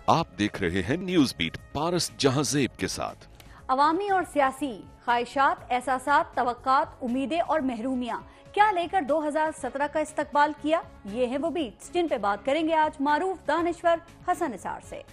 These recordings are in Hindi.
आप देख रहे हैं न्यूज बीट पारस जहांजेब के साथ। अवामी और सियासी ख्वाहिशात, एहसासात, तवक्कात, उम्मीदें और महरूमियां क्या लेकर 2017 का इस्तकबाल किया, ये हैं वो बीट्स जिन पे बात करेंगे आज मारूफ दानिश्वर हसन निसार से।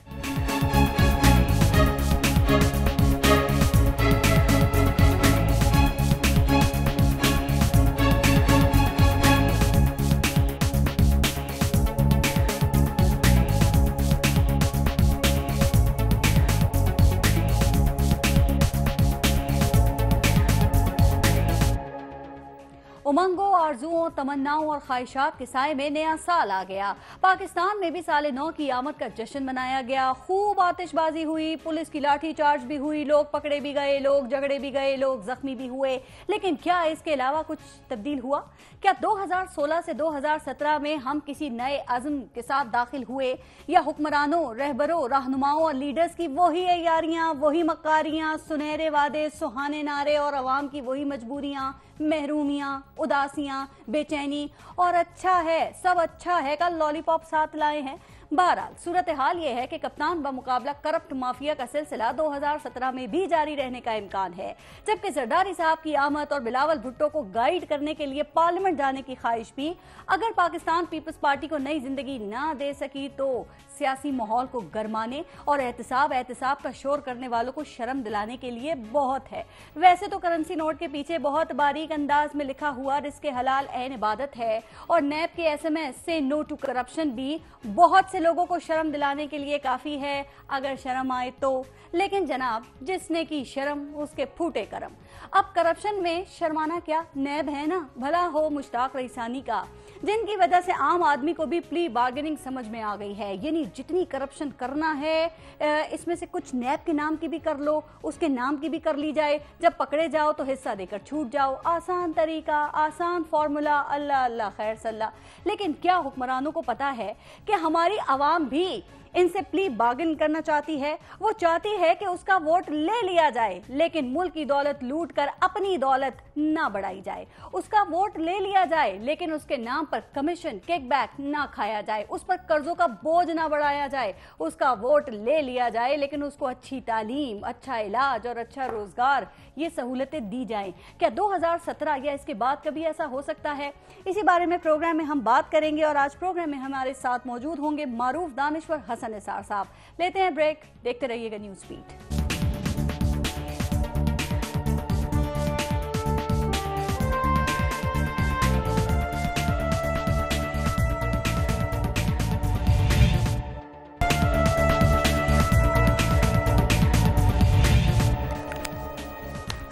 उमंगों, आरजुओं, तमन्नाओं और ख्वाहिशात के साए में नया साल आ गया। पाकिस्तान में भी साल नौ की आमद का जश्न मनाया गया। खूब आतिशबाजी हुई, पुलिस की लाठी चार्ज भी हुई, लोग पकड़े भी गए, लोग झगड़े भी गए, लोग जख्मी भी हुए। लेकिन क्या इसके अलावा कुछ तब्दील हुआ? क्या 2016 से 2017 में हम किसी नए अज़्म के साथ दाखिल हुए, या हुक्मरानों, रहबरों, रहनुमाओं और लीडर्स की वही अय्यारियां, वही मक्कारियां, सुनहरे वादे, सुहाने नारे और अवाम की वही मजबूरियां, महरूमियां, उदासियां, बेचैनी और अच्छा है, सब अच्छा है का लॉलीपॉप साथ लाए हैं। बहरहाल सूरत हाल ये है कि कप्तान बमुकाबला करप्ट माफिया का सिलसिला 2017 में भी जारी रहने का इम्कान है, जबकि जरदारी साहब की आमद और बिलावल भुट्टो को गाइड करने के लिए पार्लियामेंट जाने की ख्वाहिश भी अगर पाकिस्तान पीपल्स पार्टी को नई जिंदगी ना दे सकी तो सियासी माहौल को गरमाने और एहतसाब का शोर करने वालों को शर्म दिलाने के लिए बहुत है। वैसे तो करेंसी नोट के पीछे बहुत बारीक अंदाज में लिखा हुआ रिस्क हलाल ऐन इबादत है, और नैब के SMS से नो टू करप्शन भी बहुत से लोगों को शर्म दिलाने के लिए काफी है, अगर शर्म आए तो। लेकिन जनाब, जिसने की शर्म उसके फूटे करम। अब करप्शन में शर्माना क्या, नैब है ना, भला हो मुश्ताक रईसानी का, जिनकी वजह से आम आदमी को भी प्ली बार्गेनिंग समझ में आ गई है। यानी जितनी करप्शन करना है इसमें से कुछ नैब के नाम की भी कर लो, उसके नाम की भी कर ली जाए, जब पकड़े जाओ तो हिस्सा देकर छूट जाओ। आसान तरीका, आसान फॉर्मूला, अल्लाह अल्लाह खैर सल्ला। लेकिन क्या हुक्मरानों को पता है कि हमारी आवाम भी इनसे प्ली बार्गेन करना चाहती है? वो चाहती है कि उसका वोट ले लिया जाए, लेकिन मुल्क की दौलत लूट कर अपनी दौलत ना बढ़ाई जाए। उसका वोट ले लिया जाए, लेकिन उसके नाम पर कमीशन, किकबैक ना खाया जाए, उस पर कर्जों का बोझ ना बढ़ाया जाए। उसका वोट ले लिया जाए, लेकिन उसको अच्छी तालीम, अच्छा इलाज और अच्छा रोजगार, ये सहूलतें दी जाएं। क्या 2017 या इसके बाद कभी ऐसा हो सकता है? इसी बारे में प्रोग्राम में हम बात करेंगे, और आज प्रोग्राम में हमारे साथ मौजूद होंगे मारूफ दानिश्वर हसन निसार साहब। लेते हैं ब्रेक, देखते रहिएगा न्यूज़ बीट।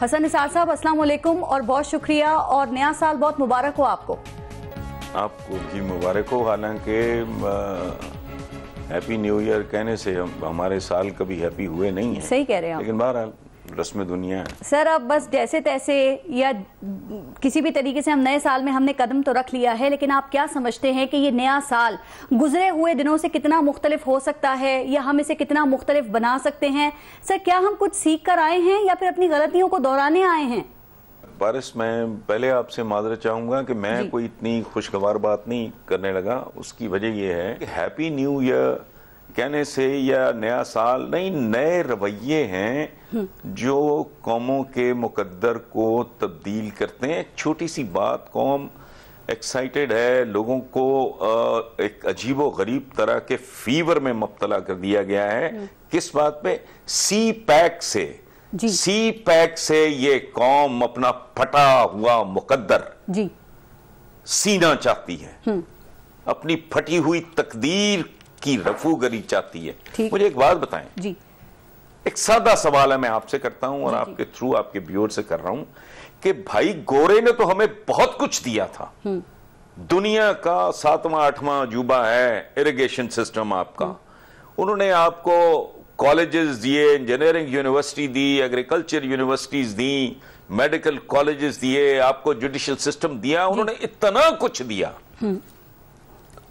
हसन निसार साहब, अस्सलाम वालेकुम और बहुत शुक्रिया, और नया साल बहुत मुबारक हो आपको। आपको भी मुबारक हो। हालांकि हैप्पी न्यू ईयर कहने से हमारे साल कभी हैप्पी हुए नहीं है। सही कह रहे हैं आप। लेकिन बहरहाल रस्म दुनिया है सर। अब बस जैसे तैसे या किसी भी तरीके से हम नए साल में हमने कदम तो रख लिया है, लेकिन आप क्या समझते हैं कि ये नया साल गुजरे हुए दिनों से कितना मुख्तलिफ हो सकता है, या हम इसे कितना मुख्तलिफ बना सकते हैं? सर, क्या हम कुछ सीख कर आए हैं या फिर अपनी गलतियों को दोहराने आए हैं? पारस, मैं पहले आपसे माजरत चाहूंगा कि मैं कोई इतनी खुशगवार बात नहीं करने लगा। उसकी वजह यह है कि हैप्पी न्यू ईयर कहने से या नया साल नहीं, नए रवैये हैं जो कौमों के मुकद्दर को तब्दील करते हैं। छोटी सी बात, कौम एक्साइटेड है, लोगों को एक अजीब व गरीब तरह के फीवर में मुब्तला कर दिया गया है। किस बात पे? सी पैक से ये कौम अपना फटा हुआ मुकद्दर सीना चाहती है, अपनी फटी हुई तकदीर की रफूगरी चाहती है। मुझे एक बात बताएं जी, एक सादा सवाल है, मैं आपसे करता हूं और आपके थ्रू आपके व्यूअर से कर रहा हूं कि भाई गोरे ने तो हमें बहुत कुछ दिया था। दुनिया का 7वां 8वां अजूबा है इरिगेशन सिस्टम आपका। उन्होंने आपको कॉलेजेस दिए, इंजीनियरिंग यूनिवर्सिटी दी, एग्रीकल्चर यूनिवर्सिटीज दी, मेडिकल कॉलेजेस दिए, आपको जुडिशियल सिस्टम दिया, उन्होंने इतना कुछ दिया।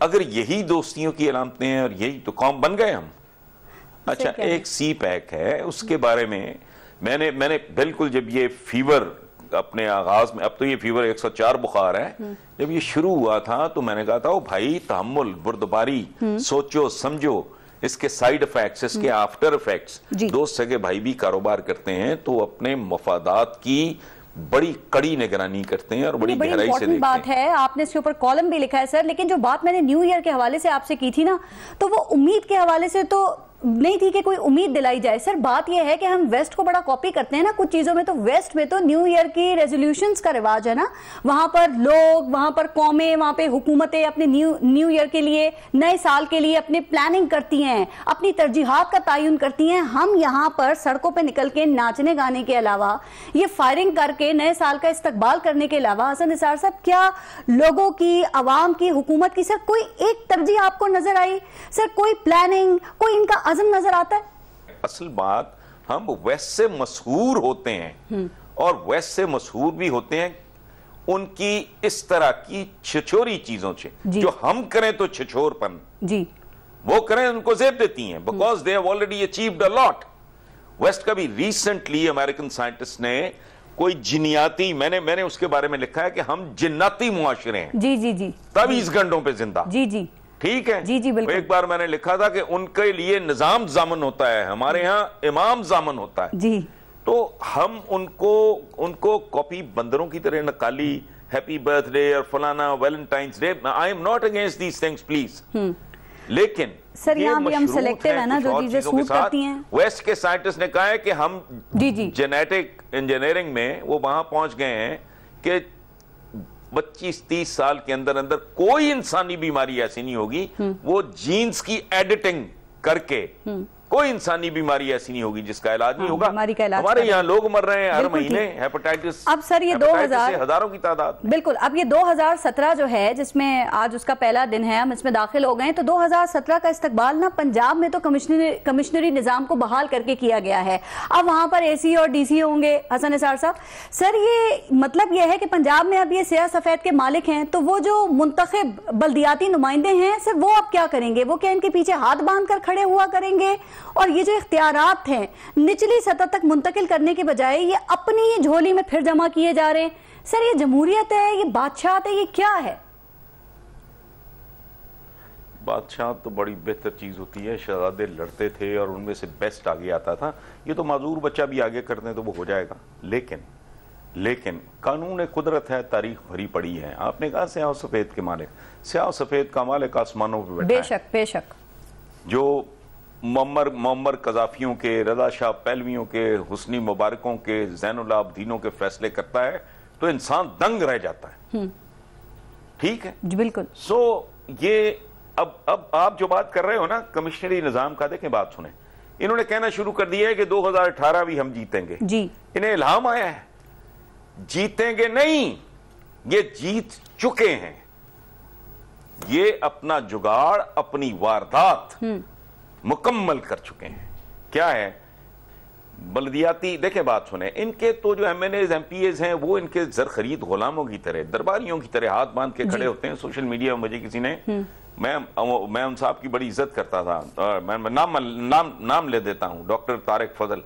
अगर यही दोस्तियों की अलामतें हैं और यही तो कौम बन गए हम। अच्छा, एक सी पैक है, उसके बारे में मैंने बिल्कुल, जब ये फीवर अपने आगाज में, अब तो ये फीवर 104 बुखार है, जब ये शुरू हुआ था तो मैंने कहा था ओ भाई तहम्मुल, बुर्दबारी, सोचो समझो, इसके साइड इफेक्ट्स, इसके आफ्टर इफेक्ट्स, दो सगे भाई भी कारोबार करते हैं तो अपने मफादात की बड़ी कड़ी निगरानी करते हैं और बड़ी गहराई से देखते हैं। बात है, आपने इसके ऊपर कॉलम भी लिखा है सर, लेकिन जो बात मैंने न्यू ईयर के हवाले से आपसे की थी ना, तो वो उम्मीद के हवाले से तो नहीं थी कि कोई उम्मीद दिलाई जाए। सर बात यह है कि हम वेस्ट को बड़ा कॉपी करते हैं ना कुछ चीजों में, तो वेस्ट में तो न्यू ईयर की रेजोल्यूशंस का रिवाज है ना, वहां पर लोग, वहां पर कौमें, वहां पे हुकूमतें अपने न्यू ईयर के लिए, नए साल के लिए अपनी प्लानिंग करती हैं, अपनी तरजीहात का तयन करती हैं। हम यहाँ पर सड़कों पर निकल के नाचने गाने के अलावा, ये फायरिंग करके नए साल का इस्तकबाल करने के अलावा, हसन निसार साहब, क्या लोगों की, अवाम की, हुकूमत की सर कोई एक तरजीह आपको नजर आई? सर कोई प्लानिंग, कोई इनका अज़म नजर आता है? असल बात, हम वेस्ट से मशहूर होते हैं और वेस्ट से मशहूर भी होते हैं उनकी इस तरह की छिछोरी चीजों से, जो हम करें तो छिछोरपन जी, वो करें उनको जेब देती हैं, because they have already achieved a lot. West का भी रिसेंटली अमेरिकन साइंटिस्ट ने कोई जिन्याती, मैंने उसके बारे में लिखा है कि हम जिन्नाती मुआशरे हैं जी जी जी, तब इस गंडों पे जिंदा जी जी, ठीक है जी जी बिल्कुल। एक बार मैंने लिखा था कि उनके लिए निजाम जामन होता है, हमारे यहाँ इमाम जामन होता है जी, तो हम उनको कॉपी बंदरों की तरह नकाली हैप्पी बर्थडे और फलाना Valentine's day, I am not against these things please, लेकिन सर यहाँ भी हम सिलेक्टिव है ना, जो चीजें सूट करती हैं। वेस्ट के साइंटिस्ट ने कहा है कि हम जेनेटिक इंजीनियरिंग में वो वहां पहुंच गए हैं कि 25-30 साल के अंदर अंदर कोई इंसानी बीमारी ऐसी नहीं होगी, वो जीन्स की एडिटिंग करके कोई इंसानी बीमारी ऐसी नहीं होगी जिसका इलाज नहीं होगा। हमारे यहाँ लोग मर रहे हैं हर महीने हेपेटाइटिस। अब सर ये 2000 हजारों की तादाद, बिल्कुल। अब ये 2017 जो है, जिसमें आज उसका पहला दिन है, हम इसमें दाखिल हो गए, तो 2017 का इस्तकबाल ना पंजाब में तो कमिश्नरी निजाम को बहाल करके किया गया है। अब वहां पर एसी और डीसी होंगे। हसन निसार साहब, सर ये मतलब ये है कि पंजाब में अब ये सियाह सफेद के मालिक हैं, तो वो जो मुंतखब बल्दियाती नुमाइंदे हैं सर, वो अब क्या करेंगे? वो क्या इनके पीछे हाथ बांध कर खड़े हुआ करेंगे? और ये जो इख्तियारात हैं निचली सतह तक मुंतकिल करने के बजाय ये अपनी ही झोली में फिर जमा किए जा रहे हैं। सर ये जमहूरियत है, ये बादशाहत है, ये क्या है? बादशाह तो बड़ी बेहतर चीज होती है, शहजादे लड़ते थे और उनमें से बेस्ट आगे आता था। ये तो माजूर बच्चा भी आगे करते हैं तो वो हो जाएगा, लेकिन कानून कुदरत है, तारीख भरी पड़ी है। आपने कहा स्याह सफेद के मालिक, स्याह सफेद का मालिक आसमानों पर बैठा है। बेशक बेशक। जो मोअम्मर कजाफियों के, रजा शाह पहलवियों के, हुस्नी मुबारकों के, ज़ैनुल आबदीनों के फैसले करता है तो इंसान दंग रह जाता है। ठीक है जी बिल्कुल। सो ये अब आप जो बात कर रहे हो ना कमिश्नरी निजाम का, देखें बात सुने, इन्होंने कहना शुरू कर दिया है कि 2018 भी हम जीतेंगे जी। इन्हें इल्हाम आया है, जीतेंगे नहीं, ये जीत चुके हैं। ये अपना जुगाड़, अपनी वारदात मुकम्मल कर चुके हैं। क्या है? बल्दियाती, देखें बात सुने, इनके तो जो एमएनएज एमपीएज हैं वो इनके जर खरीद गुलामों की तरह, दरबारियों की तरह हाथ बांध के खड़े होते हैं। सोशल मीडिया में मुझे किसी ने, मैं उन साहब की बड़ी इज्जत करता था, मैं नाम ले देता हूं, डॉक्टर तारिक फजल,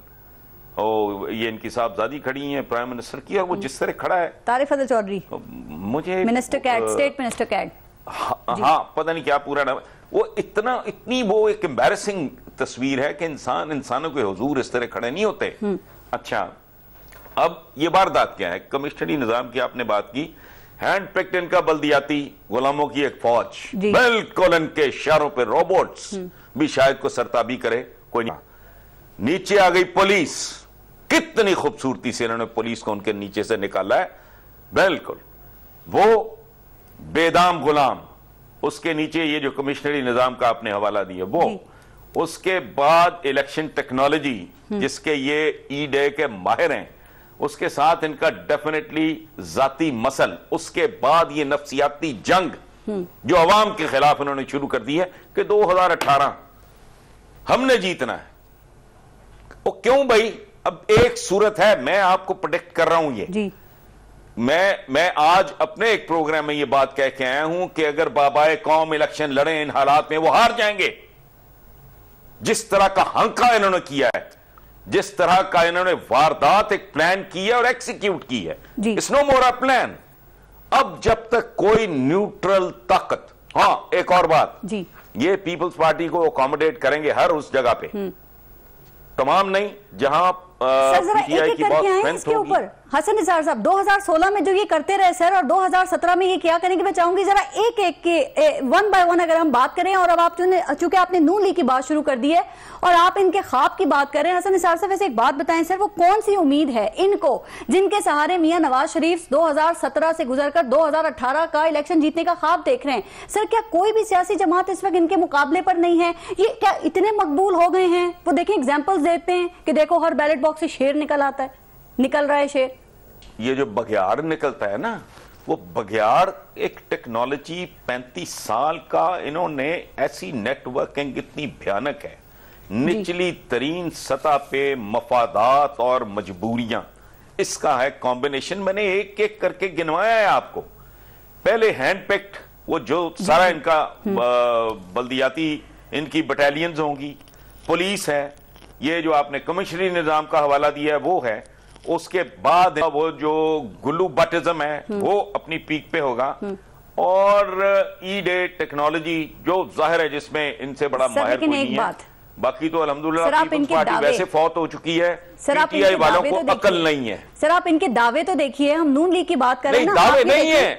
और ये इनकी साहबजादी खड़ी हैं प्राइम मिनिस्टर की, और वो जिस तरह खड़ा है, तारिक फजल चौधरी, मुझे मिनिस्टर कैड, स्टेट मिनिस्टर कैड, हाँ पता नहीं क्या पूरा नाम, वो इतनी वो एक एम्बैरेसिंग तस्वीर है कि इंसानों के हुजूर इस तरह खड़े नहीं होते। अच्छा, अब ये वारदात क्या है? कमिश्नरी निजाम की आपने बात की, हैंड पिक्ड इनका बल्दियाती गुलामों की एक फौज, बिल्कुल इनके इशारों पे रोबोट्स भी शायद को सरताबी करे, कोई नहीं। नीचे आ गई पुलिस, कितनी खूबसूरती से इन्होंने पुलिस को उनके नीचे से निकाला है, बिल्कुल वो बेदाम गुलाम, उसके नीचे ये जो कमिश्नरी निजाम का आपने हवाला दिया वो, उसके बाद इलेक्शन टेक्नोलॉजी जिसके ये ई डे के माहिर हैं, उसके साथ इनका डेफिनेटली जाती मसल, उसके बाद ये नफ्सियाती जंग जो अवाम के खिलाफ इन्होंने शुरू कर दी है कि 2018 हमने जीतना है। वो क्यों भाई? अब एक सूरत है, मैं आपको प्रेडिक्ट कर रहा हूं ये जी। मैं आज अपने एक प्रोग्राम में ये बात कह के आया हूं कि अगर बाबाए कौम इलेक्शन लड़े इन हालात में वो हार जाएंगे। जिस तरह का हंका इन्होंने किया है, जिस तरह का इन्होंने वारदात एक प्लान की है और एक्सिक्यूट की है, it's no more a plan. अब जब तक कोई न्यूट्रल ताकत, हाँ एक और बात जी, ये पीपल्स पार्टी को अकोमोडेट करेंगे हर उस जगह पे, तमाम नहीं जहां पीटीआई की बहुत स्ट्रेंथ होगी। हसन निसार साहब 2016 में जो ये करते रहे सर, और 2017 में ये क्या करेंगे, मैं चाहूंगी जरा एक एक के वन बाय वन अगर हम बात करें। और अब आप चूंकि आपने नून लीग की बात शुरू कर दी है और आप इनके ख्वाब की बात कर रहे हैं, हसन निसार साहब वैसे एक बात बताएं सर, वो कौन सी उम्मीद है इनको जिनके सहारे मियां नवाज शरीफ 2017 से गुजरकर 2018 का इलेक्शन जीतने का ख्वाब देख रहे हैं? सर क्या कोई भी सियासी जमात इस वक्त इनके मुकाबले पर नहीं है? ये क्या इतने मकबूल हो गए हैं? वो देखें एग्जाम्पल्स देते हैं कि देखो हर बैलेट बॉक्स से शेर निकल आता है, निकल रहा है शेर। ये जो बघियाड़ निकलता है ना, वो बघियाड़ एक टेक्नोलॉजी 35 साल का इन्होंने ऐसी नेटवर्किंग इतनी भयानक है, निचली तरीन सतह पे मफादात और मजबूरियां, इसका है कॉम्बिनेशन। मैंने एक एक करके गिनवाया है आपको। पहले हैंड पिक्ड, वो जो सारा इनका बल्दियाती इनकी बटालियंस होंगी, पुलिस है, ये जो आपने कमिश्नरी निजाम का हवाला दिया है वो है, उसके बाद वो जो गुल्लू बटिज्म है वो अपनी पीक पे होगा, और ई डे टेक्नोलॉजी जो जाहिर है जिसमें इनसे बड़ा माहिर कोई नहीं है। बाकी तो अल्हम्दुलिल्लाह पीपल्स पार्टी वैसे फौत हो चुकी है, पीटीआई वालों को अकल नहीं है। सर आप इनके दावे तो देखिए, हम नून लीग की बात कर रहे हैं, दावे नहीं है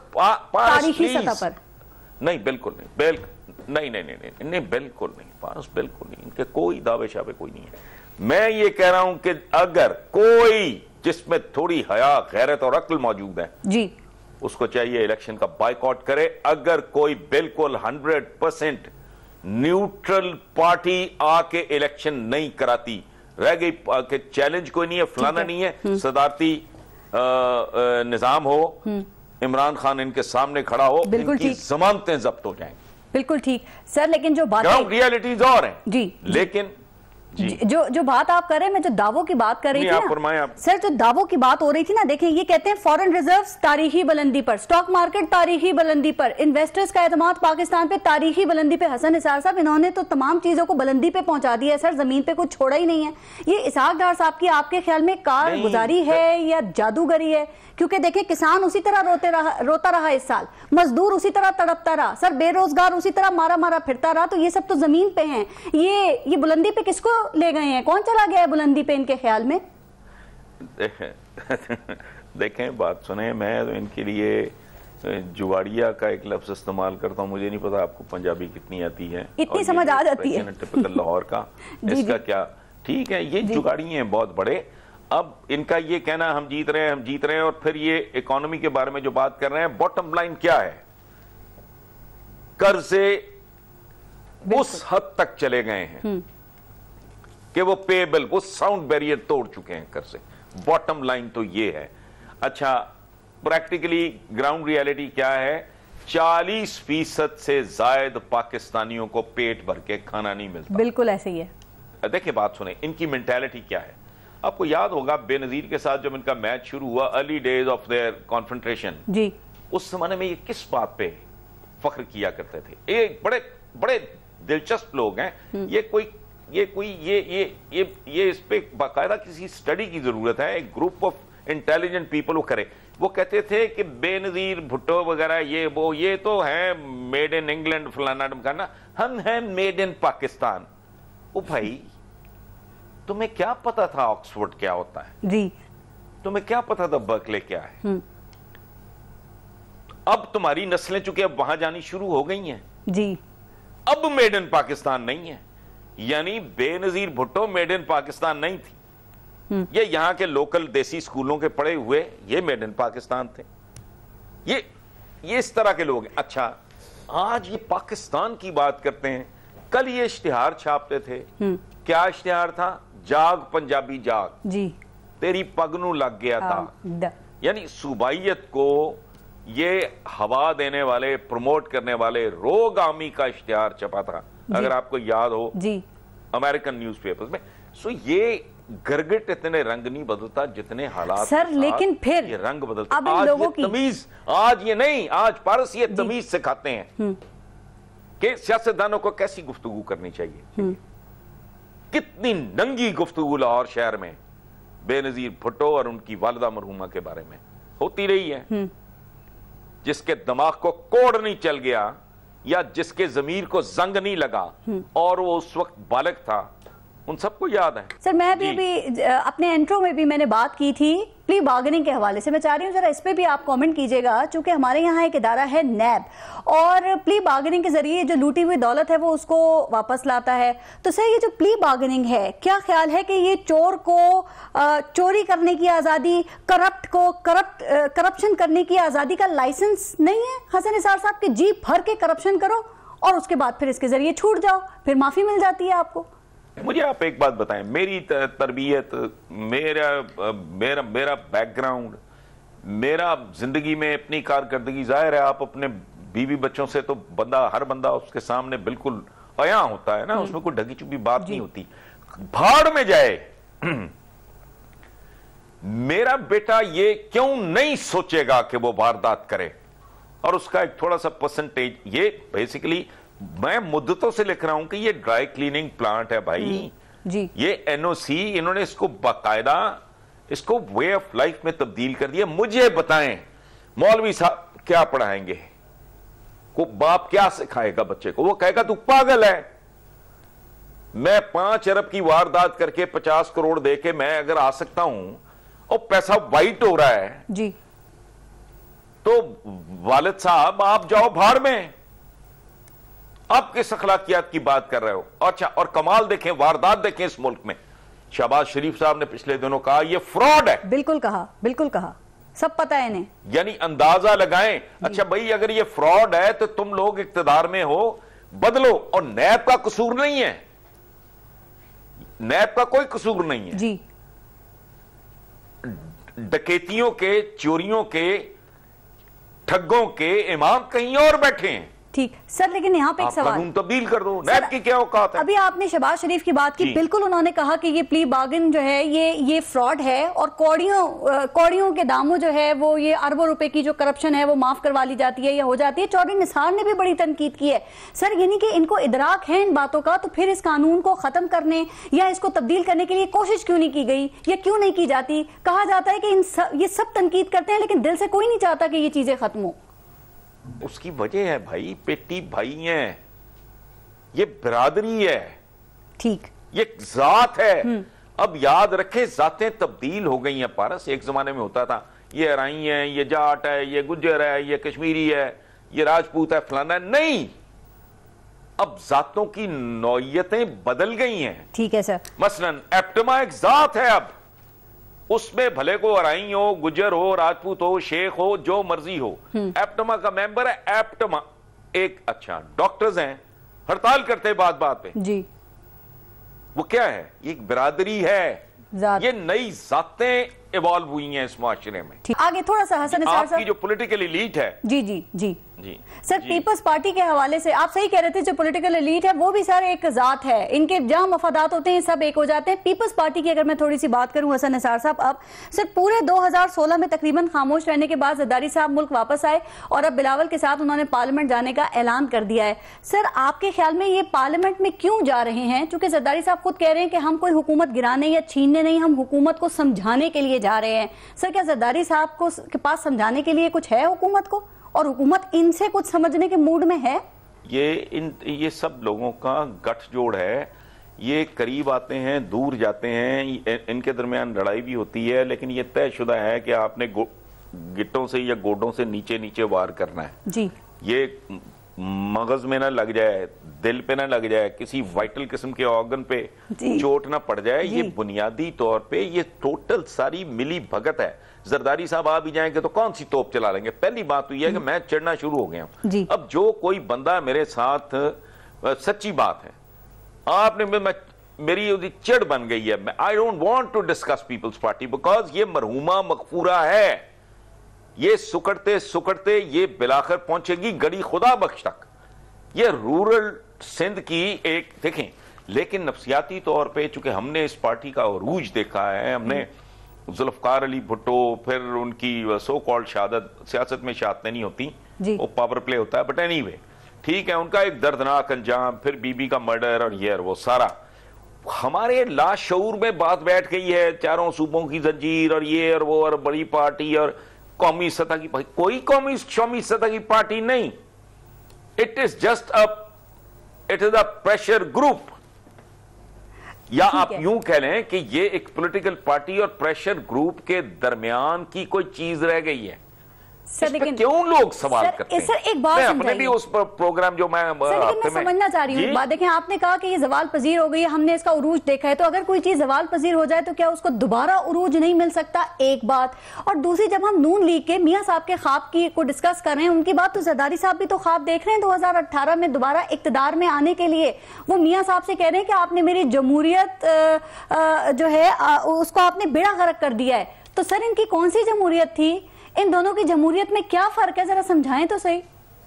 तारीखी सतह पर। नहीं बिल्कुल नहीं, नहीं बिल्कुल नहीं, पारस बिल्कुल नहीं, इनके कोई दावे शावे कोई नहीं है। मैं ये कह रहा हूं कि अगर कोई जिसमें थोड़ी हया गैरत और अक्ल मौजूद है जी, उसको चाहिए इलेक्शन का बायकॉट करे। अगर कोई बिल्कुल 100% न्यूट्रल पार्टी आके इलेक्शन नहीं कराती, रह गई कि चैलेंज कोई नहीं है, फलाना नहीं है, सदारती निजाम हो, इमरान खान इनके सामने खड़ा हो, इनकी जमानतें जब्त हो जाएंगी। बिल्कुल ठीक सर, लेकिन जो बात रियलिटीज और हैं जी, लेकिन जो बात आप कर रहे हैं, मैं जो दावों की बात कर रही थी ना सर, जो दावों की बात हो रही थी ना, देखिए ये कहते हैं फॉरेन रिजर्व्स तारीखी बुलंदी पर, स्टॉक मार्केट तारीखी बुलंदी पर, इन्वेस्टर्स का एतमाद पाकिस्तान पे तारीखी बुलंदी पे। हसन निसार साहब इन्होंने तो तमाम चीजों को बुलंदी पे पहुंचा दिया है सर, जमीन पे कुछ छोड़ा ही नहीं है। ये इसहाक डार साहब की आपके ख्याल में कारगुजारी है या जादूगरी है? क्योंकि देखिए किसान उसी तरह रोता रहा इस साल, मजदूर उसी तरह तड़पता रहा सर, बेरोजगार उसी तरह मारा मारा फिरता रहा, तो ये सब तो जमीन पे हैं। ये बुलंदी पे किसको ले गए हैं? कौन चला गया है बुलंदी पे इनके ख्याल में? देखें बात सुने, मैं तो इनके लिए जुगाड़िया का एक लफ्ज इस्तेमाल करता हूं, मुझे नहीं पता आपको पंजाबी कितनी आती है, इतनी समझ आ जाती है टिपिकल लाहौर का इसका क्या, ठीक है, ये जुगाड़ी हैं बहुत बड़े। अब इनका ये कहना हम जीत रहे हैं, और फिर ये इकोनॉमी के बारे में जो बात कर रहे हैं, बॉटम लाइन क्या है, कर्जे उस हद तक चले गए हैं कि वो पेबल, वो साउंड बैरियर तोड़ चुके हैं कर्जे। बॉटम लाइन तो ये है। अच्छा, प्रैक्टिकली ग्राउंड रियलिटी क्या है? 40% से ज्यादा पाकिस्तानियों को पेट भर के खाना नहीं मिलता। बिल्कुल ऐसे ही है। देखिए बात सुने, इनकी मेंटालिटी क्या है। आपको याद होगा बेनजीर के साथ जब इनका मैच शुरू हुआ, early days of their confrontation जी, उस जमाने में ये किस बात पे फख्र किया करते थे? एक बड़े बड़े दिलचस्प लोग हैं। ये इस पे बाकायदा किसी स्टडी की जरूरत है, एक ग्रुप ऑफ इंटेलिजेंट पीपल वो करे। वो कहते थे कि बेनजीर भुट्टो वगैरह ये तो है मेड इन इंग्लैंड फलाना ढमकाना, हम हैं मेड इन पाकिस्तान। ओ भाई, तुम्हें क्या पता था ऑक्सफोर्ड क्या होता है जी? तुम्हें क्या पता था बर्कले क्या है? अब तुम्हारी नस्लें चूंकि अब वहां जानी शुरू हो गई हैं जी, अब मेड इन पाकिस्तान नहीं है। यानी बेनजीर भुट्टो मेड इन पाकिस्तान नहीं थी, ये यहां के लोकल देसी स्कूलों के पढ़े हुए ये मेड इन पाकिस्तान थे। ये इस तरह के लोग हैं। अच्छा, आज ये पाकिस्तान की बात करते हैं। कल ये इश्तिहार छापते थे, क्या इश्तिहार था? जाग पंजाबी जाग जी, तेरी पगनू लग गया था। यानी सूबाइयत को ये हवा देने वाले, प्रमोट करने वाले रोग आमी का इश्तिहार छपा था, अगर आपको याद हो जी, अमेरिकन न्यूज़पेपर्स में। सो ये गिरगिट इतने रंग नहीं बदलता जितने हालात सर, लेकिन फिर ये रंग बदलता। आज ये तमीज, आज ये नहीं, आज पारस ये तमीज सिखाते हैं कि सियासतदानों को कैसी गुफ्तगू करनी चाहिए। कितनी नंगी गुफ्तगू लाहौर शहर में बेनजीर भुट्टो और उनकी वालिदा मरहूमा के बारे में होती रही है। जिसके दिमाग को कोड नहीं चल गया, या जिसके ज़मीर को जंग नहीं लगा और वो उस वक्त बालिग था, उन सबको याद है। सर मैं भी अपने इंट्रो में भी मैंने बात की थी प्ली बार्गेनिंग के हवाले से, मैं चाह रही हूँ जरा इस पे भी आप कमेंट कीजिएगा, चूंकि हमारे यहाँ एक इदारा है नैब और प्ली बार्गेनिंग के जरिए जो लूटी हुई दौलत है वो उसको वापस लाता है। तो सर ये जो प्ली बार्गेनिंग है, क्या ख्याल है कि ये चोर को चोरी करने की आज़ादी, करप्ट को करप्शन करने की आज़ादी का लाइसेंस नहीं है? हसन निसार साहब की जीप भर के करप्शन करो और उसके बाद फिर इसके जरिए छूट जाओ, फिर माफी मिल जाती है आपको। मुझे आप एक बात बताएं, मेरी तरबियत, मेरा बैकग्राउंड, मेरा जिंदगी में अपनी कारकर्दगी, जाहिर है आप अपने बीवी बच्चों से तो हर बंदा उसके सामने बिल्कुल अया होता है ना, उसमें कोई ढगी चुपी बात नहीं होती। भाड़ में जाए मेरा बेटा ये क्यों नहीं सोचेगा कि वो वारदात करे, और उसका एक थोड़ा सा परसेंटेज, ये बेसिकली मैं मुद्दतों से लिख रहा हूं कि ये ड्राई क्लीनिंग प्लांट है भाई जी। ये एनओसी इन्होंने इसको बाकायदा इसको वे ऑफ लाइफ में तब्दील कर दिया। मुझे बताएं मौलवी साहब क्या पढ़ाएंगे, को बाप क्या सिखाएगा बच्चे को? वो कहेगा तू पागल है, मैं 5 अरब की वारदात करके 50 करोड़ दे के मैं अगर आ सकता हूं और पैसा वाइट हो रहा है जी, तो वालिद साहब आप जाओ भाड़ में, आप किस अखलाकियात की बात कर रहे हो? अच्छा, और कमाल देखें, वारदात देखें इस मुल्क में। शहबाज शरीफ साहब ने पिछले दिनों कहा यह फ्रॉड है। बिल्कुल कहा, सब पता है इन्हें, यानी अंदाजा लगाएं। अच्छा भाई, अगर ये फ्रॉड है तो तुम लोग इख्तिदार में हो, बदलो। और नैब का कसूर नहीं है, नैब का कोई कसूर नहीं है जी। डकैतियों के, चोरियों के, ठगों के इमाम कहीं और बैठे हैं। ठीक सर, लेकिन यहाँ पे एक सवाल, कानून तब्दील कर दो, नैब की क्या औकात है? अभी आपने शहबाज शरीफ की बात की, बिल्कुल उन्होंने कहा कि ये प्ली बार्गेन जो है ये फ्रॉड है और कौड़ियों के दामों जो है वो ये अरबों रुपए की जो करप्शन है वो माफ करवा ली जाती है या हो जाती है। चौधरी निसार ने भी बड़ी तनकीद की है सर, यानी कि इनको इदराक है इन बातों का, तो फिर इस कानून को खत्म करने या इसको तब्दील करने के लिए कोशिश क्यों नहीं की गई या क्यों नहीं की जाती? कहा जाता है कि ये सब तनकीद करते हैं लेकिन दिल से कोई नहीं चाहता कि ये चीजें खत्म हो। उसकी वजह है भाई, पेटी भाई हैं, ये बिरादरी है, ठीक, ये जात है। अब याद रखे जातें तब्दील हो गई हैं पारस। एक जमाने में होता था ये अराई है, ये जाट है, ये गुज्जर है, ये कश्मीरी है, ये राजपूत है, फलाना है। नहीं, अब जातों की नौयतें बदल गई हैं। ठीक है सर। मसलन एप्टमा एक जात है, अब उसमें भले को अराई हो, गुजर हो, राजपूत हो, शेख हो, जो मर्जी हो, एप्टमा का मेंबर है। एप्टमा एक, अच्छा डॉक्टर्स हैं, हड़ताल करते हैं बात बात पे जी, वो क्या है? ये एक बिरादरी है, ये नई जातें इवॉल्व हुई हैं इस माशरे में। आगे थोड़ा सा हसन निसार साहब, आपकी जो पॉलिटिकल एलीट है, जी जी जी जी सर, पीपल्स पार्टी के हवाले से आप सही कह रहे थे, जो पॉलिटिकल एलीट है वो भी सर एक जात है, इनके जहां मफादात होते हैं सब एक हो जाते हैं। पीपल्स पार्टी की अगर मैं थोड़ी सी बात करूं हसन निसार साहब, अब सर पूरे 2016 में तकरीबन खामोश रहने के बाद जरदारी साहब मुल्क वापस आए और अब बिलावल के साथ उन्होंने पार्लियामेंट जाने का ऐलान कर दिया है। सर आपके ख्याल में ये पार्लियामेंट में क्यों जा रहे हैं? चूंकि जरदारी साहब खुद कह रहे हैं कि हम कोई हुकूमत गिराने या छीनने नहीं, हम हुकूमत को समझाने के लिए जा रहे हैं। सर क्या जरदारी साहब के पास समझाने के लिए कुछ है हुकूमत को, और हुकूमत इनसे कुछ समझने के मूड में है? ये सब लोगों का गठजोड़ है, ये करीब आते हैं, दूर जाते हैं, इनके दरमियान लड़ाई भी होती है, लेकिन ये तयशुदा है कि आपने गिट्टों से या गोडों से नीचे नीचे वार करना है जी। ये मगज में ना लग जाए, दिल पे ना लग जाए, किसी वाइटल किस्म के ऑर्गन पे चोट ना पड़ जाए। ये बुनियादी तौर पे ये टोटल सारी मिली भगत है। जरदारी साहब आ भी जाएंगे तो कौन सी तोप चला लेंगे? पहली बात तो यह है कि मैं चिढ़ना शुरू हो गया हूं। अब जो कोई बंदा मेरे साथ, सच्ची बात है, आपने मेरी चिढ़ बन गई है। I don't want to discuss people's party because ये मरहूमा मगफूरा है। ये सुकड़ते सुकड़ते ये बिलाखिर पहुंचेगी गड़ी खुदा बख्श तक। ये रूरल सिंध की एक देखें, लेकिन नफ्सियाती तौर पे चूंकि हमने इस पार्टी का अरूज देखा है, हमने जुल्फकार अली भुट्टो, फिर उनकी सो कॉल्ड शहादत, सियासत में शहादतें नहीं होती, वो पावर प्ले होता है, बट एनीवे ठीक है, उनका एक दर्दनाक अंजाम, फिर बीबी का मर्डर और ये और वो सारा हमारे लाशऊर में बात बैठ गई है। चारों सूबों की जंजीर और ये और वो और बड़ी पार्टी और कौमी सतह की, कोई कौमी शौमी सतह की पार्टी नहीं। It is just it is a pressure group, या आप यूं कह लें कि ये एक पॉलिटिकल पार्टी और प्रेशर ग्रुप के दरमियान की कोई चीज रह गई है। सर लेकिन क्यों लोग सवाल करते हैं? सर एक बात अपने भी उस प्रोग्राम जो मैं समझना चाह रही हूँ बात देखें, आपने कहा कि ये जवाल पजीर हो गई है, हमने इसका उरूज देखा है, तो अगर कोई चीज जवाल पजीर हो जाए तो क्या उसको दोबारा उरूज नहीं मिल सकता? एक बात। और दूसरी, जब हम नून लीग के मियां साहब के ख्वाब की को डिस्कस कर रहे हैं, उनकी बात तो जरदारी साहब भी तो ख्वाब देख रहे हैं 2018 में दोबारा इक्तदार में आने के लिए। वो मियां साहब से कह रहे हैं कि आपने मेरी जमहूरियत जो है उसको आपने बेड़ा गर्क कर दिया है। तो सर इनकी कौन सी जमहूरियत थी? इन दोनों की जमहूरियत में क्या फर्क है, जरा समझाएं तो सही।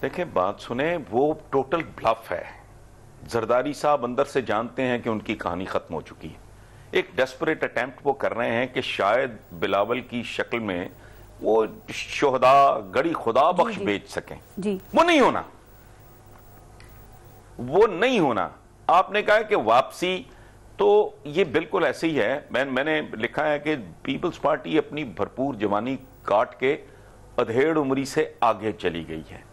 देखें, बात सुने, वो टोटल ब्लफ है। जरदारी साहब अंदर से जानते हैं कि उनकी कहानी खत्म हो चुकी है। एक डेस्परेट अटेम्प्ट वो कर रहे हैं कि शायद बिलावल की शक्ल में वो शोहदा गड़ी खुदा बख्श बेच सकें जी। वो नहीं होना, वो नहीं होना। आपने कहा कि वापसी, तो ये बिल्कुल ऐसे ही है। मैंने लिखा है कि पीपल्स पार्टी अपनी भरपूर जवानी काट के अधेड़ उम्री से आगे चली गई है।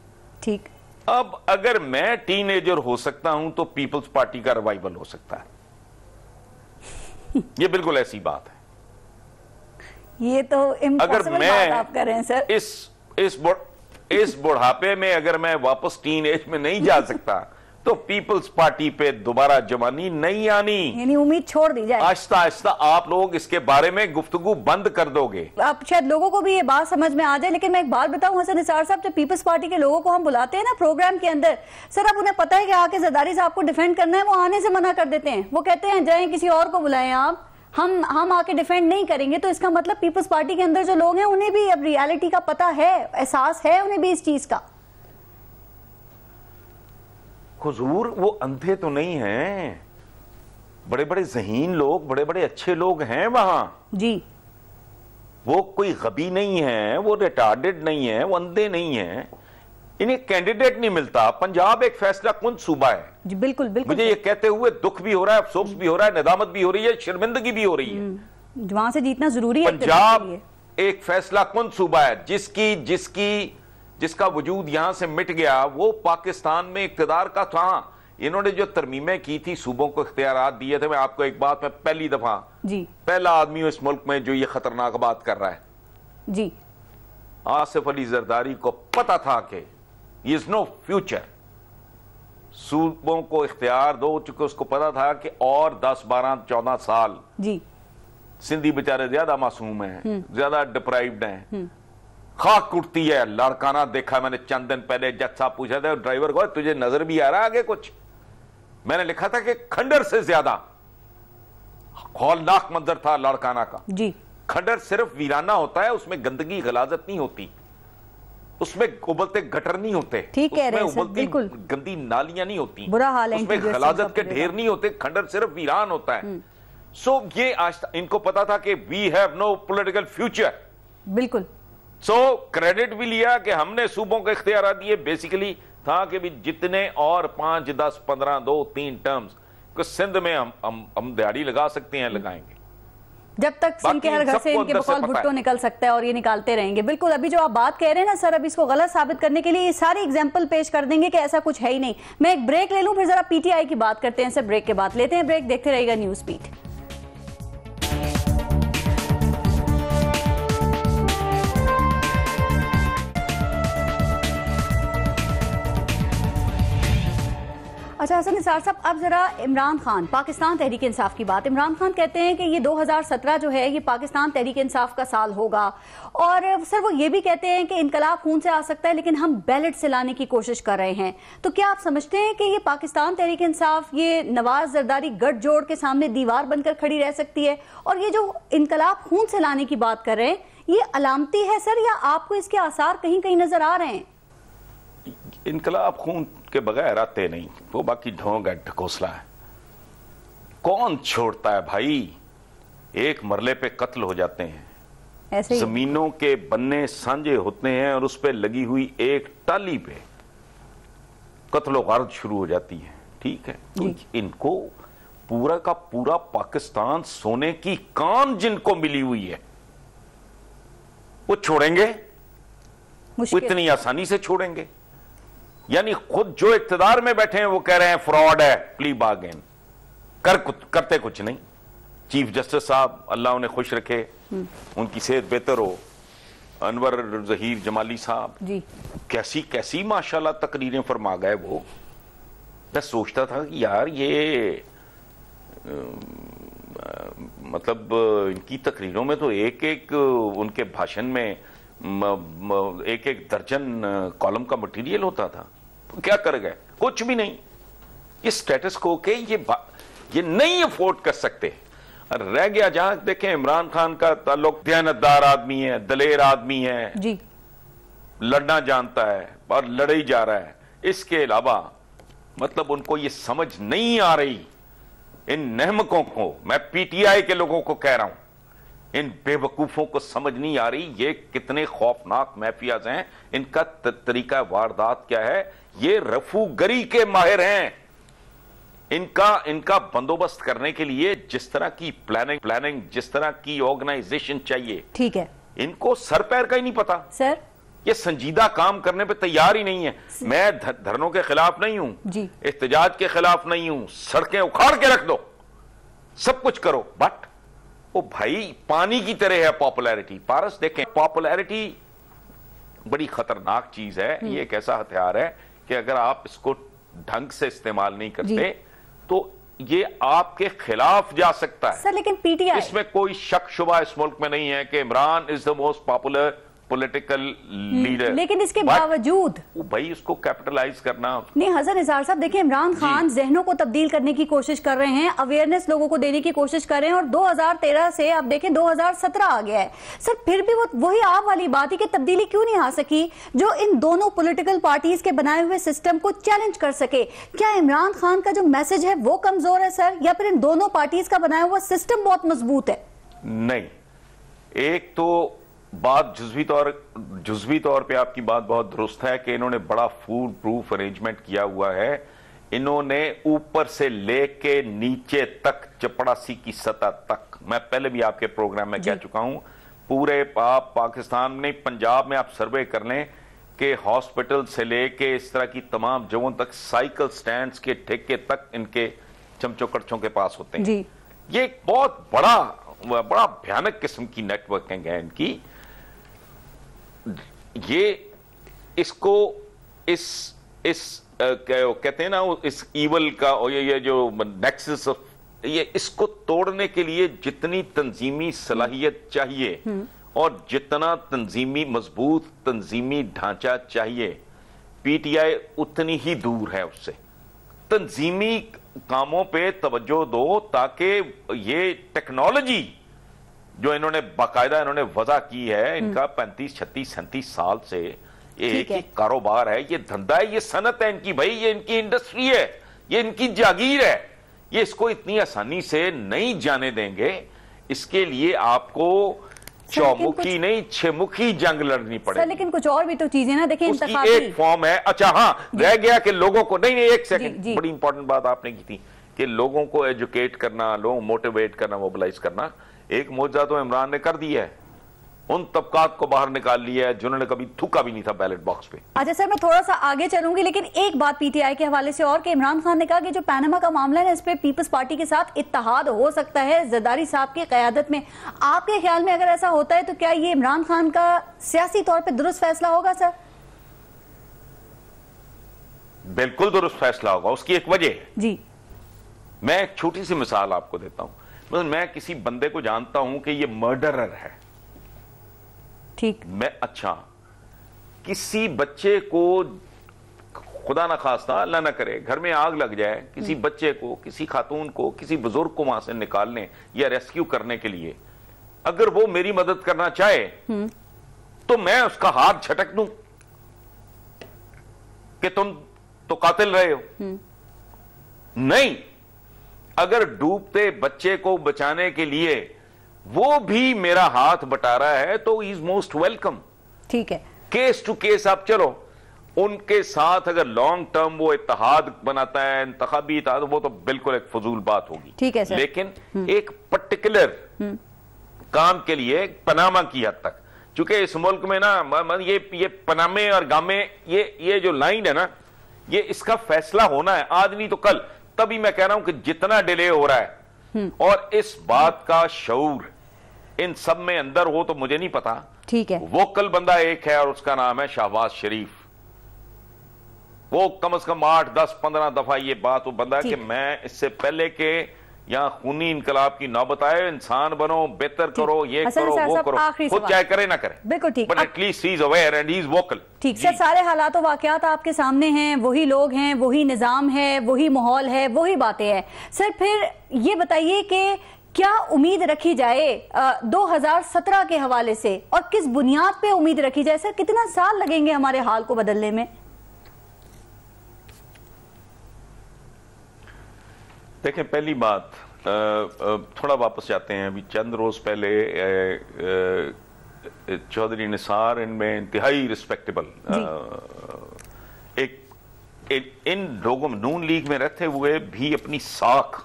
ठीक। अब अगर मैं टीनेजर हो सकता हूं तो पीपल्स पार्टी का रिवाइवल हो सकता है। ये बिल्कुल ऐसी बात है। ये तो अगर मैं बात आप कर रहे हैं सर। इस बुढ़ापे में अगर मैं वापस टीन एज में नहीं जा सकता तो पीपल्स पार्टी पे दोबारा जवानी नहीं आनी, यानी उम्मीद छोड़ दी जाए। आहिस्ता आहिस्ता आप लोग इसके बारे में गुफ्तगू बंद कर दोगे। अब शायद लोगों को भी ये बात समझ में आ जाए, लेकिन मैं एक बात बताऊं हसन निसार साहब, जब पीपल्स पार्टी के लोगों को हम बुलाते हैं ना प्रोग्राम के अंदर, सर अब उन्हें पता है कि आके जरदारी साहब को डिफेंड करना है, वो आने से मना कर देते हैं। वो कहते हैं जाए किसी और को बुलाएं आप, हम आके डिफेंड नहीं करेंगे। तो इसका मतलब पीपल्स पार्टी के अंदर जो लोग हैं उन्हें भी अब रियलिटी का पता है, एहसास है उन्हें भी इस चीज का। हुजूर, वो अंधे तो नहीं हैं, बड़े बड़े ज़हीन लोग, बड़े बड़े अच्छे लोग हैं वहां जी। वो कोई गबी नहीं है, वो रिटार्डेड नहीं है, वो अंधे नहीं है। इन्हें कैंडिडेट नहीं मिलता। पंजाब एक फैसला कुन सूबा है जी। बिल्कुल बिल्कुल। मुझे ये कहते हुए दुख भी हो रहा है, अफसोस भी हो रहा है, नदामत भी हो रही है, शर्मिंदगी भी हो रही है। वहां से जीतना जरूरी है। पंजाब एक फैसला कुन सूबा है, जिसका वजूद यहां से मिट गया। वो पाकिस्तान में इक्तदार का था। इन्होंने जो तरमीमें की थी, सूबों को इख्तियारात दिए थे। मैं आपको एक बात, मैं पहली दफा जी पहला आदमी हूं इस मुल्क में जो ये खतरनाक बात कर रहा है जी। आसिफ अली जरदारी को पता था कि इज नो फ्यूचर, सूबों को इख्तियार दो चुके, उसको पता था कि और 10, 12, 14 साल जी सिंधी बेचारे ज्यादा मासूम हैं, ज्यादा डिप्राइव्ड हैं, खाक उठती है। लड़काना देखा मैंने चंद दिन पहले, जज साहब पूछा था ड्राइवर को, तुझे नजर भी आ रहा है आगे कुछ? मैंने लिखा था कि खंडर से ज्यादा खौलनाक मंजर था लड़काना का जी। खंडर सिर्फ वीराना होता है, उसमें गंदगी गलाजत नहीं होती, उसमें उबलते गटर नहीं होते, ठीक कह रहे हैं उसमें सर, बिल्कुल गंदी नालियां नहीं होती, बुरा हाल है, उसमें गलाजत के ढेर नहीं होते। खंडर सिर्फ वीरान होता है। सो ये आज इनको पता था कि we have no political future. बिल्कुल। सो क्रेडिट भी लिया कि हमने सूबों को इख्तियार दिए। बेसिकली था कि भी जितने और 5, 10, 15, 2, 3 टर्म्स को सिंध में हम दिहाड़ी लगा सकते हैं, लगाएंगे जब तक सिंह के हर घर से इनके बकौल भुट्टो निकल सकता है, और ये निकालते रहेंगे। बिल्कुल। अभी जो आप बात कह रहे हैं ना सर, अब इसको गलत साबित करने के लिए ये सारी एग्जांपल पेश कर देंगे कि ऐसा कुछ है ही नहीं। मैं एक ब्रेक ले लूं, फिर जरा पीटीआई की बात करते हैं सर। ब्रेक के बाद लेते हैं ब्रेक, देखते रहिएगा न्यूज बीट। अच्छा हसन निसार साहब, अब जरा इमरान खान, पाकिस्तान तहरीक इंसाफ की बात। इमरान खान कहते हैं कि ये 2017 जो है ये पाकिस्तान तहरीक इंसाफ का साल होगा, और सर वो ये भी कहते हैं कि इनकलाब खून से आ सकता है लेकिन हम बैलेट से लाने की कोशिश कर रहे हैं। तो क्या आप समझते हैं कि ये पाकिस्तान तहरीक इंसाफ ये नवाज जरदारी गठजोड़ के सामने दीवार बनकर खड़ी रह सकती है? और ये जो इनकलाब खून से लाने की बात कर रहे हैं, ये अलामती है सर, या आपको इसके आसार कहीं कहीं नजर आ रहे हैं? इनकलाब खून के बगैर आते नहीं, वो बाकी ढोंग है, ढकोसला है। कौन छोड़ता है भाई? एक मरले पे कत्ल हो जाते हैं, ऐसे ही जमीनों के बन्ने सांझे होते हैं, और उस पे लगी हुई एक टाली पे कत्लो गारत शुरू हो जाती है। ठीक है, तो इनको पूरा का पूरा पाकिस्तान सोने की कान जिनको मिली हुई है, वो छोड़ेंगे? वो इतनी आसानी से छोड़ेंगे? यानी खुद जो इक्तदार में बैठे हैं वो कह रहे हैं फ्रॉड है, प्ली बार्गेन करते कुछ नहीं। चीफ जस्टिस साहब अल्लाह उन्हें खुश रखे, उनकी सेहत बेहतर हो, अनवर जहीर जमाली साहब जी कैसी कैसी माशाल्लाह तकरीरें फरमा गए वो। मैं सोचता था कि यार ये मतलब इनकी तकरीरों में तो एक एक उनके भाषण में एक एक दर्जन कॉलम का मटेरियल होता था, तो क्या कर गए? कुछ भी नहीं। ये स्टेटस को के ये नहीं अफोर्ड कर सकते। रह गया जहां देखें इमरान खान का ताल्लुक दयानतदार आदमी है, दलेर आदमी है जी, लड़ना जानता है और लड़े ही जा रहा है। इसके अलावा मतलब उनको ये समझ नहीं आ रही, इन नहमकों को, मैं पीटीआई के लोगों को कह रहा हूं, इन बेवकूफों को समझ नहीं आ रही ये कितने खौफनाक माफियाज हैं, इनका तरीका वारदात क्या है। ये रफूगरी के माहिर हैं। इनका बंदोबस्त करने के लिए जिस तरह की प्लानिंग जिस तरह की ऑर्गेनाइजेशन चाहिए, ठीक है, इनको सर पैर का ही नहीं पता सर। ये संजीदा काम करने पे तैयार ही नहीं है। मैं धरनों के खिलाफ नहीं हूं जी, एहतजाज के खिलाफ नहीं हूं, सड़कें उखाड़ के रख दो, सब कुछ करो, बट वो भाई पानी की तरह है पॉपुलैरिटी। पारस देखें, पॉपुलैरिटी बड़ी खतरनाक चीज है। ये एक ऐसा हथियार है कि अगर आप इसको ढंग से इस्तेमाल नहीं करते तो ये आपके खिलाफ जा सकता है। सर लेकिन पीटीआई, इसमें कोई शक शुबा इस मुल्क में नहीं है कि Imran is the most popular political leader, लेकिन इसके बावजूद भाई उसको कैपिटलाइज करना नहीं। हसन निसार साहब देखिए, इमरान खान जहनों को तब्दील करने की कोशिश कर रहे हैं, अवेयरनेस लोगों को देने की कोशिश कर रहे हैं, और 2013 से अब देखें 2017 आ गया है। सर फिर भी वो वही आप वाली बात है कि तब्दीली क्यों नहीं आ सकी जो इन दोनों पॉलिटिकल पार्टीज के बनाए हुए सिस्टम को चैलेंज कर सके? क्या इमरान खान का जो मैसेज है वो कमजोर है सर, या फिर इन दोनों पार्टीज का बनाया हुआ सिस्टम बहुत मजबूत है? नहीं, एक तो बात जुज़वी तौर पे आपकी बात बहुत दुरुस्त है कि इन्होंने बड़ा फूल प्रूफ अरेंजमेंट किया हुआ है। इन्होंने ऊपर से लेके नीचे तक, चपड़ासी की सतह तक, मैं पहले भी आपके प्रोग्राम में कह चुका हूं, पूरे आप पाकिस्तान में, पंजाब में आप सर्वे कर लें कि हॉस्पिटल से लेके इस तरह की तमाम जगहों तक, साइकिल स्टैंड्स के ठेके तक इनके चमचों कड़चों के पास होते हैं जी। ये एक बहुत बड़ा भयानक किस्म की नेटवर्किंग है इनकी। ये इसको कहते हैं ना, इस ईवल का, और ये जो नेक्सस ऑफ, ये इसको तोड़ने के लिए जितनी तंजीमी सलाहियत चाहिए और जितना मजबूत तंजीमी ढांचा चाहिए, पीटीआई उतनी ही दूर है उससे। तंजीमी कामों पे तवज्जो दो ताकि ये टेक्नोलॉजी जो इन्होंने बाकायदा वजह की है, इनका 35, 36, 37 साल से ये एक ही कारोबार है, ये धंधा है, ये सनत है इनकी, भाई ये इनकी इंडस्ट्री है, ये इनकी जागीर है। ये इसको इतनी आसानी से नहीं जाने देंगे। इसके लिए आपको चौमुखी नहीं, छमुखी जंग लड़नी पड़ेगी। लेकिन कुछ और भी तो चीजें ना, देखिए उसकी एक फॉर्म है। अच्छा हाँ, रह गया कि लोगों को, नहीं एक सेकंड, बड़ी इंपॉर्टेंट बात आपने की थी कि लोगों को एजुकेट करना, लोगों मोटिवेट करना, मोबिलाइज करना। एक मौजूदा तो इमरान ने कर दिया है, उन तबकात को बाहर निकाल लिया है जिन्होंने कभी थूका भी नहीं था बैलेट बॉक्स पे। अच्छा सर, मैं थोड़ा सा आगे चलूंगी, लेकिन एक बात पीटीआई के हवाले से और, कि इमरान खान ने कहा कि जो पैनामा का मामला है, इस पे पीपल्स पार्टी के साथ इत्तेहाद हो सकता है जरदारी साहब की क़यादत में। आपके ख्याल में अगर ऐसा होता है तो क्या ये इमरान खान का सियासी तौर पर दुरुस्त फैसला होगा सर? बिल्कुल दुरुस्त फैसला होगा। उसकी एक वजह जी, मैं एक छोटी सी मिसाल आपको देता हूं। मैं किसी बंदे को जानता हूं कि ये मर्डरर है, ठीक, मैं अच्छा, किसी बच्चे को खुदा ना खास्ता, अल्लाह ना करे, घर में आग लग जाए, किसी बच्चे को, किसी खातून को, किसी बुजुर्ग को वहां से निकालने या रेस्क्यू करने के लिए अगर वो मेरी मदद करना चाहे तो मैं उसका हाथ झटक दूं कि तुम तो कातिल रहे हो। नहीं, अगर डूबते बच्चे को बचाने के लिए वो भी मेरा हाथ बटा रहा है तो इज मोस्ट वेलकम। ठीक है, केस टू केस आप चलो, उनके साथ अगर लॉन्ग टर्म वो इत्तेहाद बनाता है, इंतखाबी इत्तेहाद, वो तो बिल्कुल एक फजूल बात होगी। ठीक है सर, लेकिन एक पर्टिकुलर काम के लिए पनामा की हद तक, चूंकि इस मुल्क में ना ये पनामे और गामे, ये जो लाइन है ना, ये इसका फैसला होना है आज नहीं तो कल। तभी मैं कह रहा हूं कि जितना डिले हो रहा है और इस बात का शऊर इन सब में अंदर हो तो मुझे नहीं पता। ठीक है, वोकल बंदा एक है और उसका नाम है शहबाज शरीफ। वो कम से कम 8, 10, 15 दफा ये बात वो बंदा कि मैं इससे पहले के यहाँ खूनी इनकलाब की नौबत आए, इंसान बनो, बेहतर करो, ये करो, वो करो, खुद चाहे करे ना करे, बिल्कुल ठीक, but at least he is aware and he is vocal. ठीक सर, सारे हालात और वाकयात आपके सामने हैं, वही लोग हैं, वही निजाम है, वही माहौल है, वही बातें हैं। सर फिर ये बताइए कि क्या उम्मीद रखी जाए 2017 के हवाले से, और किस बुनियाद पे उम्मीद रखी जाए? सर कितना साल लगेंगे हमारे हाल को बदलने में? देखें, पहली बात थोड़ा वापस जाते हैं। अभी चंद रोज पहले चौधरी निसार इनमें इंतहाई रिस्पेक्टेबल इन लोगों में नून लीग में रहते हुए भी अपनी साख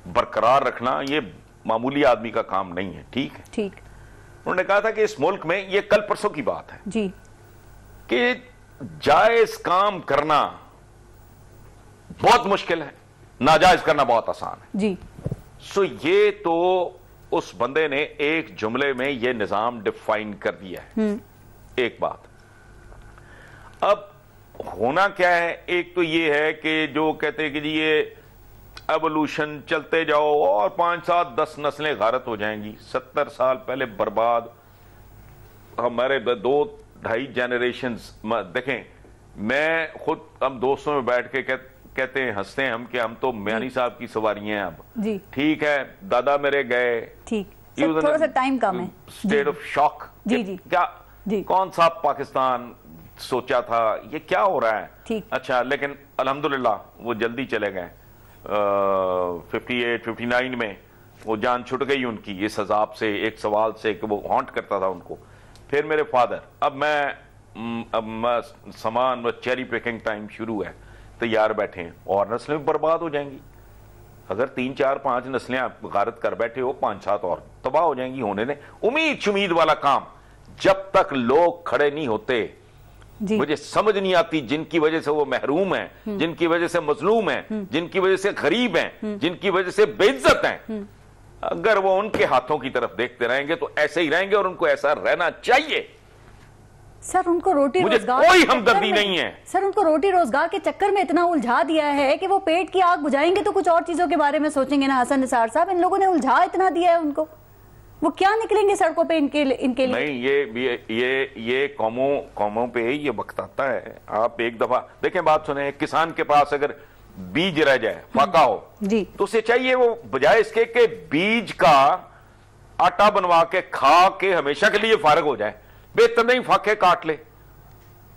बरकरार रखना ये मामूली आदमी का काम नहीं है। ठीक है, ठीक। उन्होंने कहा था कि इस मुल्क में ये कल परसों की बात है जी कि जायज काम करना बहुत मुश्किल है, नाजायज करना बहुत आसान है। जी सो ये तो उस बंदे ने एक जुमले में ये निजाम डिफाइन कर दिया है। एक बात, अब होना क्या है, एक तो ये है कि जो कहते हैं कि जी ये एवोल्यूशन चलते जाओ और 5, 7, 10 नस्लें गारत हो जाएंगी। 70 साल पहले बर्बाद हमारे 2-2.5 जनरेशंस। देखें, मैं खुद हम दोस्तों में बैठ के कहते हैं, हंसते हैं हम कि हम तो म्यानी साहब की सवारियां हैं अब। जी ठीक है, दादा मेरे गए, ठीक, थोड़ा सा टाइम कम है, स्टेट ऑफ शॉक। जी जी क्या जी, कौन सा पाकिस्तान सोचा था, ये क्या हो रहा है। ठीक, अच्छा, लेकिन अल्हम्दुलिल्लाह वो जल्दी चले गए। 58, 59 में वो जान छुट गई उनकी इस अजाब से, एक सवाल से कि वो हॉन्ट करता था उनको। फिर मेरे फादर, अब मैं सामान व चेरी पिकिंग टाइम शुरू है, तैयार बैठे हैं और नस्लें बर्बाद हो जाएंगी। अगर 3, 4, 5 नस्लें आप गारत कर बैठे हो, 5, 7 और तबाह हो जाएंगी। होने दें, उम्मीद वाला काम जब तक लोग खड़े नहीं होते। मुझे समझ नहीं आती जिनकी वजह से वो महरूम हैं, जिनकी वजह से मजलूम हैं, जिनकी वजह से गरीब हैं, जिनकी वजह से बेइज्जत हैं, अगर वो उनके हाथों की तरफ देखते रहेंगे तो ऐसे ही रहेंगे और उनको ऐसा रहना चाहिए। सर उनको रोटी रोजगार कोई हमदर्दी नहीं है। सर उनको रोटी रोजगार के चक्कर में इतना उलझा दिया है कि वो पेट की आग बुझाएंगे तो कुछ और चीजों के बारे में सोचेंगे ना। हसन निसार साहब, इन लोगों ने उलझा इतना दिया है उनको, वो क्या निकलेंगे सड़कों पे इनके लिए? नहीं, ये कौमों पे ये वक्त आता है। आप एक दफा देखें, बात सुने, किसान के पास अगर बीज रह जाए, फाका हो जी, तो उसे चाहिए वो बजाय इसके कि बीज का आटा बनवा के खा के हमेशा के लिए फारग हो जाए, बेहतर नहीं फाके काट ले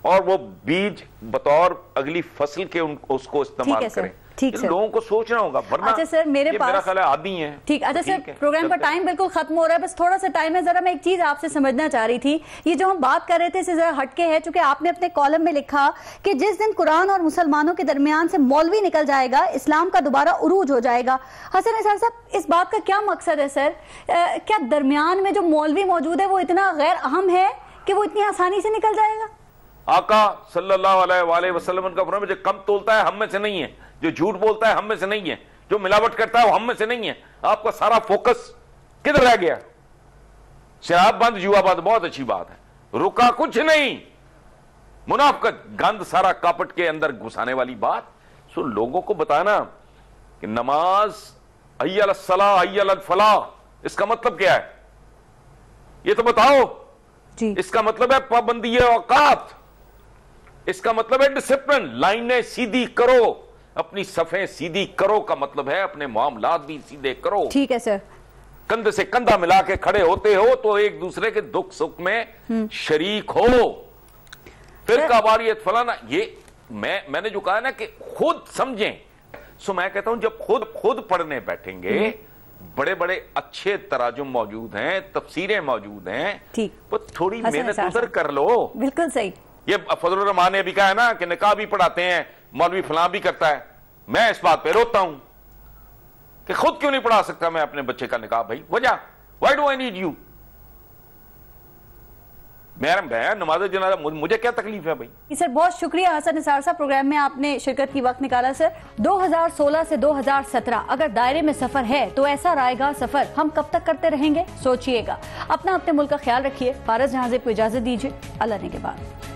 और वो बीज बतौर अगली फसल के उसको इस्तेमाल करें। ठीक सर, लोगों को सोचना होगा, वरना अच्छा सर मेरे पास मेरा ख्याल है आदी है। ठीक, अच्छा सर प्रोग्राम का टाइम बिल्कुल खत्म हो रहा है, बस थोड़ा सा टाइम है। जरा मैं एक चीज आपसे समझना चाह रही थी, ये जो हम बात कर रहे थे इससे जरा हटके है, चूंकि आपने अपने कॉलम में लिखा कि जिस दिन कुरान और मुसलमानों के दरमियान से मौलवी निकल जाएगा, इस्लाम का दोबारा उरूज हो जाएगा। हसन निसार साहब, इस बात का क्या मकसद है सर? क्या दरमियान में जो मौलवी मौजूद है वो इतना गैर अहम है कि वो इतनी आसानी से निकल जाएगा? आका सल्लल्लाहु अलैहि वसल्लम का फरमान, जो कम तोलता है हम में से नहीं है, जो झूठ बोलता है हम में से नहीं है, जो मिलावट करता है वो हम में से नहीं है। आपका सारा फोकस किधर रह गया? शराब बंद, जुआ बंद, बहुत अच्छी बात है, रुका कुछ नहीं। मुनाफिकत, गंद, सारा कापट के अंदर घुसाने वाली बात। सो लोगों को बताना कि नमाज अय्यल सलाह अय्यल फलाह, इसका मतलब क्या है ये तो बताओ जी। इसका मतलब है पाबंदी औकात, इसका मतलब है डिसिप्लिन, लाइनें सीधी करो, अपनी सफ़ें सीधी करो का मतलब है अपने मामलात भी सीधे करो। ठीक है सर, कंधे से कंधा मिला के खड़े होते हो तो एक दूसरे के दुख सुख में शरीक हो। फिर काबारियत फलाना, ये मैंने जो कहा ना कि खुद समझें। सो मैं कहता हूं जब खुद पढ़ने बैठेंगे, बड़े बड़े अच्छे तराजुम मौजूद हैं, तफसीरें मौजूद हैं, ठीक, वो थोड़ी मेहनत उधर कर लो। बिल्कुल सही। ये फजलुर रहमान ने भी कहा है ना कि निकाह भी पढ़ाते हैं, मौलवी फलां भी करता है। मैं इस बात पे रोता हूं कि खुद क्यों नहीं पढ़ा सकता मैं अपने बच्चे का निकाह? भाई वजह, why do I need you? मैं नमाज जनाजा, मुझे क्या तकलीफ है भाई। सर बहुत शुक्रिया हसन निसार साहब, प्रोग्राम में आपने शिरकत की वक्त निकाला। सर 2016 से 2017 अगर दायरे में सफर है तो ऐसा रायगा सफर हम कब तक करते रहेंगे, सोचिएगा। अपना अपने मुल्क का ख्याल रखिए। फारस जहां को इजाजत दीजिए, अल्लाह ने के बाद।